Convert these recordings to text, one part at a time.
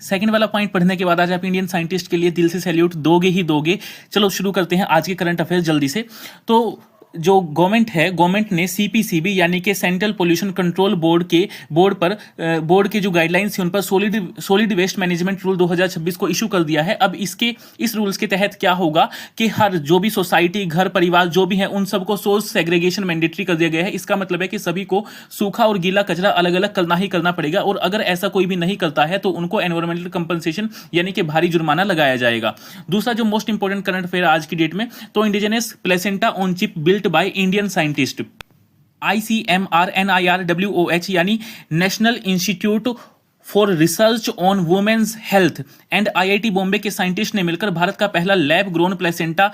Second वाला point पढ़ने के बाद आज आप इंडियन साइंटिस्ट के लिए दिल से सैल्यूट दोगे ही दोगे। चलो शुरू करते हैं आज के करंट अफेयर्स जल्दी से। तो जो गवर्नमेंट है, गवर्नमेंट ने सीपीसीबी यानी कि सेंट्रल पोल्यूशन कंट्रोल बोर्ड के जो गाइडलाइंस थी उन पर सॉलिड वेस्ट मैनेजमेंट रूल 2026 को इशू कर दिया है। अब इस रूल्स के तहत क्या होगा कि हर जो भी सोसाइटी, घर, परिवार जो भी है उन सबको सोर्स सेग्रीगेशन मैंडेटरी कर दिया गया है। इसका मतलब है कि सभी को सूखा और गीला कचरा अलग अलग करना ही करना पड़ेगा, और अगर ऐसा कोई भी नहीं करता है तो उनको एनवायरमेंटल कंपनसेशन यानी कि भारी जुर्माना लगाया जाएगा। दूसरा जो मोस्ट इंपोर्टेंट करंट अफेयर आज की डेट में, तो indigenous placenta on chip built by Indian scientist, ICMRNIRWOH यानी national institute for research on women's health and IIT Bombay के साइंटिस्ट ने मिलकर भारत का पहला lab grown placenta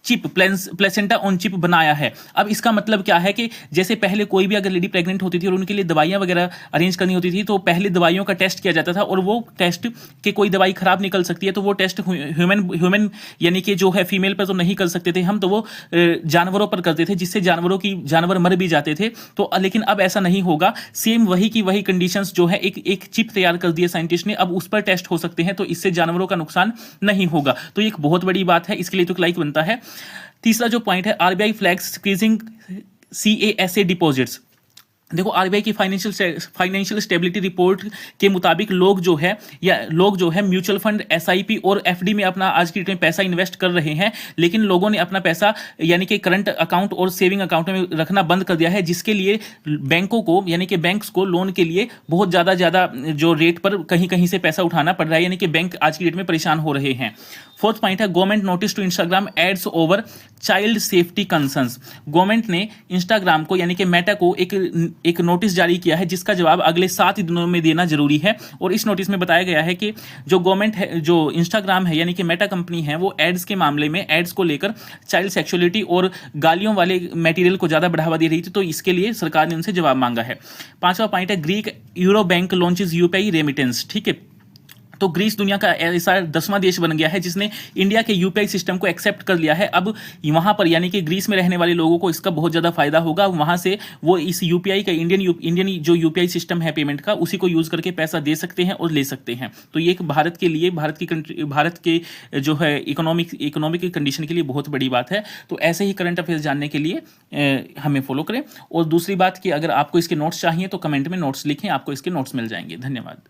on chip बनाया है। अब इसका मतलब क्या है कि जैसे पहले कोई भी अगर लेडी प्रेग्नेंट होती थी और उनके लिए दवाइयां वगैरह अरेंज करनी होती थी, तो पहले दवाइयों का टेस्ट किया जाता था, और वो टेस्ट कि कोई दवाई खराब निकल सकती है तो वो टेस्ट ह्यूमन यानी कि जो है फीमेल पर तो नहीं कर सकते थे हम, तो वो जानवरों पर करते थे, जिससे जानवर मर भी जाते थे। तो लेकिन अब ऐसा नहीं होगा, सेम वही की वही कंडीशंस जो है एक चिप तैयार कर दी है साइंटिस्ट ने, अब उस पर टेस्ट हो सकते हैं, तो इससे जानवरों का नुकसान नहीं होगा। तो एक बहुत बड़ी बात है, इसके लिए तो लाइक बनता है। तीसरा जो पॉइंट है, RBI flags increasing CASA deposits. देखो आरबीआई की फाइनेंशियल स्टेबिलिटी रिपोर्ट के मुताबिक लोग जो है म्यूचुअल फंड, एसआईपी और एफडी में अपना आज की डेट में पैसा इन्वेस्ट कर रहे हैं, लेकिन लोगों ने अपना पैसा यानी कि करंट अकाउंट और सेविंग अकाउंट में रखना बंद कर दिया है, जिसके लिए बैंकों को यानी कि बैंक्स को लोन के लिए बहुत ज़्यादा जो रेट पर कहीं कहीं से पैसा उठाना पड़ रहा है, यानी कि बैंक आज की डेट में परेशान हो रहे हैं। फोर्थ पॉइंट है, government notice to Instagram ads over child safety concerns. Government ने इंस्टाग्राम को यानी कि मेटा को एक नोटिस जारी किया है, जिसका जवाब अगले 7 दिनों में देना जरूरी है। और इस नोटिस में बताया गया है कि जो गवर्नमेंट है, जो इंस्टाग्राम है यानी कि मेटा कंपनी है, वो एड्स के मामले में एड्स को लेकर चाइल्ड सेक्सुअलिटी और गालियों वाले मटेरियल को ज्यादा बढ़ावा दे रही थी, तो इसके लिए सरकार ने उनसे जवाब मांगा है। पांचवा पॉइंट है, Greek euro bank launches UPI remittance. ठीक है, तो ग्रीस दुनिया का ऐसा 10वां देश बन गया है जिसने इंडिया के यूपीआई सिस्टम को एक्सेप्ट कर लिया है। अब वहां पर यानी कि ग्रीस में रहने वाले लोगों को इसका बहुत ज़्यादा फायदा होगा। वहां से वो इस यूपीआई का इंडियन जो यूपीआई सिस्टम है पेमेंट का, उसी को यूज करके पैसा दे सकते हैं और ले सकते हैं। तो ये एक भारत के लिए, भारत के जो है इकोनॉमिक कंडीशन के लिए बहुत बड़ी बात है। तो ऐसे ही करंट अफेयर्स जानने के लिए हमें फॉलो करें। और दूसरी बात कि अगर आपको इसके नोट्स चाहिए तो कमेंट में नोट्स लिखें, आपको इसके नोट्स मिल जाएंगे। धन्यवाद।